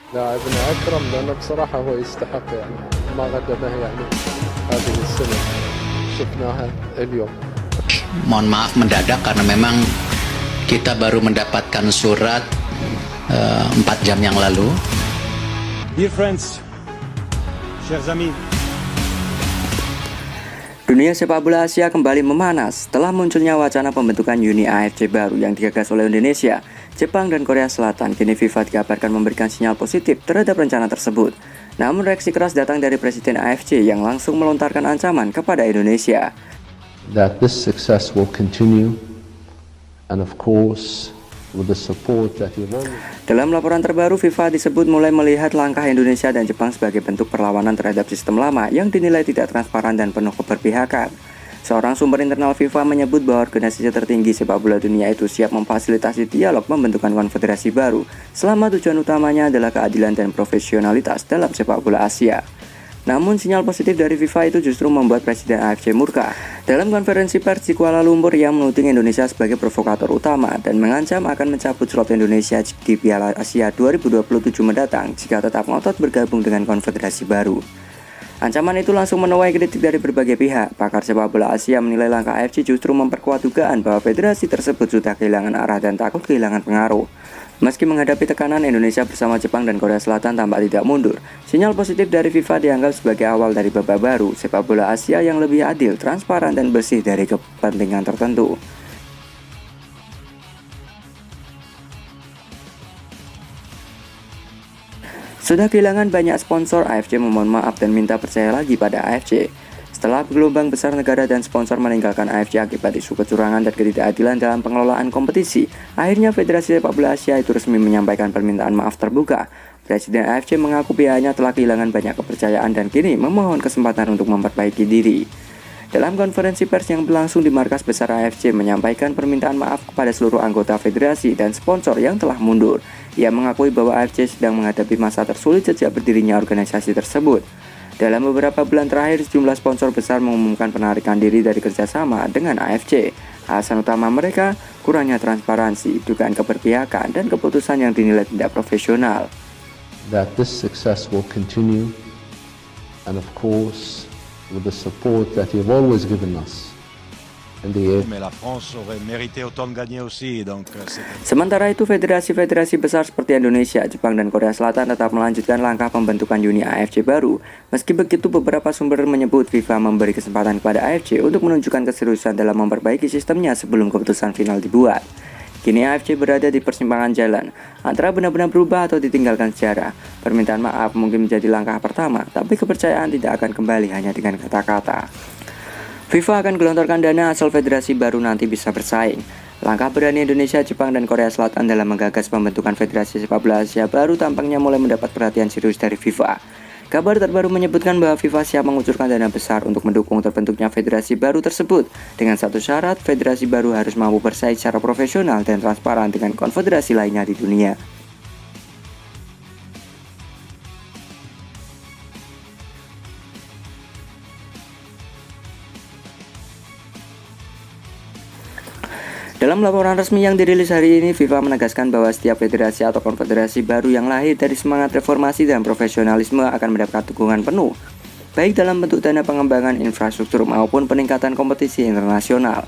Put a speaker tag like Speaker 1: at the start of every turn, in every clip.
Speaker 1: لاعبنا أكرم لأنه بصراحة هو يستحق يعني ما قدمه يعني هذه السنة شفناها اليوم.
Speaker 2: Mohon maaf mendadak karena memang kita baru mendapatkan surat 4 jam yang lalu.
Speaker 3: Dear friends, chers amis.
Speaker 4: Dunia sepak bola Asia kembali memanas setelah munculnya wacana pembentukan Uni AFC baru yang digagas oleh Indonesia, Jepang, dan Korea Selatan. Kini FIFA dikabarkan memberikan sinyal positif terhadap rencana tersebut. Namun reaksi keras datang dari Presiden AFC yang langsung melontarkan ancaman kepada Indonesia.
Speaker 1: That this success will continue and of course with the support that he won.
Speaker 4: Dalam laporan terbaru, FIFA disebut mulai melihat langkah Indonesia dan Jepang sebagai bentuk perlawanan terhadap sistem lama yang dinilai tidak transparan dan penuh keberpihakan. Seorang sumber internal FIFA menyebut bahwa organisasi tertinggi sepak bola dunia itu siap memfasilitasi dialog pembentukan konfederasi baru selama tujuan utamanya adalah keadilan dan profesionalitas dalam sepak bola Asia. Namun sinyal positif dari FIFA itu justru membuat Presiden AFC murka. Dalam konferensi pers di Kuala Lumpur, yang menuding Indonesia sebagai provokator utama dan mengancam akan mencabut slot Indonesia di Piala Asia 2027 mendatang jika tetap ngotot bergabung dengan konfederasi baru. Ancaman itu langsung menuai kritik dari berbagai pihak. Pakar sepak bola Asia menilai langkah AFC justru memperkuat dugaan bahwa federasi tersebut sudah kehilangan arah dan takut kehilangan pengaruh. Meski menghadapi tekanan, Indonesia bersama Jepang dan Korea Selatan tampak tidak mundur. Sinyal positif dari FIFA dianggap sebagai awal dari babak baru sepak bola Asia yang lebih adil, transparan, dan bersih dari kepentingan tertentu. Sudah kehilangan banyak sponsor, AFC memohon maaf dan minta percaya lagi pada AFC. Setelah gelombang besar negara dan sponsor meninggalkan AFC akibat isu kecurangan dan ketidakadilan dalam pengelolaan kompetisi, akhirnya Federasi Sepak Bola Asia itu resmi menyampaikan permintaan maaf terbuka. Presiden AFC mengaku pihaknya telah kehilangan banyak kepercayaan dan kini memohon kesempatan untuk memperbaiki diri. Dalam konferensi pers yang berlangsung di markas besar AFC menyampaikan permintaan maaf kepada seluruh anggota federasi dan sponsor yang telah mundur. Ia mengakui bahwa AFC sedang menghadapi masa tersulit sejak berdirinya organisasi tersebut. Dalam beberapa bulan terakhir, sejumlah sponsor besar mengumumkan penarikan diri dari kerjasama dengan AFC. Alasan utama mereka, kurangnya transparansi, dugaan keberpihakan, dan keputusan yang dinilai tidak profesional.
Speaker 1: That this success will continue and of course with the support that you've always given us.
Speaker 3: Mais la France aurait mérité autant de gagner aussi, donc
Speaker 4: Sementara itu, federasi-federasi besar seperti Indonesia, Jepang, dan Korea Selatan tetap melanjutkan langkah pembentukan Uni AFC baru. Meski begitu, beberapa sumber menyebut FIFA memberi kesempatan kepada AFC untuk menunjukkan keseriusan dalam memperbaiki sistemnya sebelum keputusan final dibuat. Kini AFC berada di persimpangan jalan antara benar-benar berubah atau ditinggalkan sejarah. Permintaan maaf mungkin menjadi langkah pertama, tapi kepercayaan tidak akan kembali hanya dengan kata-kata. FIFA akan gelontorkan dana asal federasi baru nanti bisa bersaing. Langkah berani Indonesia, Jepang, dan Korea Selatan dalam menggagas pembentukan Federasi Sepak Bola Asia baru tampaknya mulai mendapat perhatian serius dari FIFA. Kabar terbaru menyebutkan bahwa FIFA siap mengucurkan dana besar untuk mendukung terbentuknya federasi baru tersebut. Dengan satu syarat, federasi baru harus mampu bersaing secara profesional dan transparan dengan konfederasi lainnya di dunia. Dalam laporan resmi yang dirilis hari ini, FIFA menegaskan bahwa setiap federasi atau konfederasi baru yang lahir dari semangat reformasi dan profesionalisme akan mendapat dukungan penuh, baik dalam bentuk dana pengembangan infrastruktur maupun peningkatan kompetisi internasional.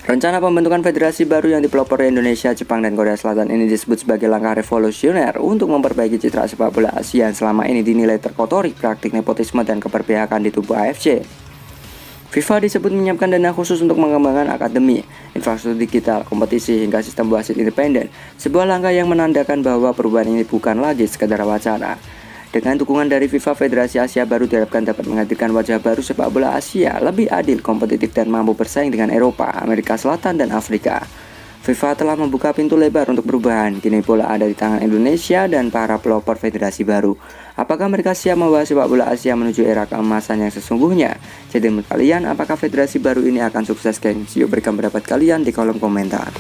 Speaker 4: Rencana pembentukan federasi baru yang dipelopori Indonesia, Jepang, dan Korea Selatan ini disebut sebagai langkah revolusioner untuk memperbaiki citra sepak bola Asia yang selama ini dinilai terkotori praktik nepotisme dan keberpihakan di tubuh AFC. FIFA disebut menyiapkan dana khusus untuk mengembangkan akademi, infrastruktur digital, kompetisi, hingga sistem wasit independen, sebuah langkah yang menandakan bahwa perubahan ini bukan lagi sekadar wacana. Dengan dukungan dari FIFA, Federasi Asia baru diharapkan dapat menghadirkan wajah baru sepak bola Asia lebih adil, kompetitif, dan mampu bersaing dengan Eropa, Amerika Selatan, dan Afrika. FIFA telah membuka pintu lebar untuk perubahan. Kini bola ada di tangan Indonesia dan para pelopor federasi baru. Apakah mereka siap membawa sepak bola Asia menuju era keemasan yang sesungguhnya? Jadi menurut kalian, apakah federasi baru ini akan sukses, geng? Yuk berikan pendapat kalian di kolom komentar.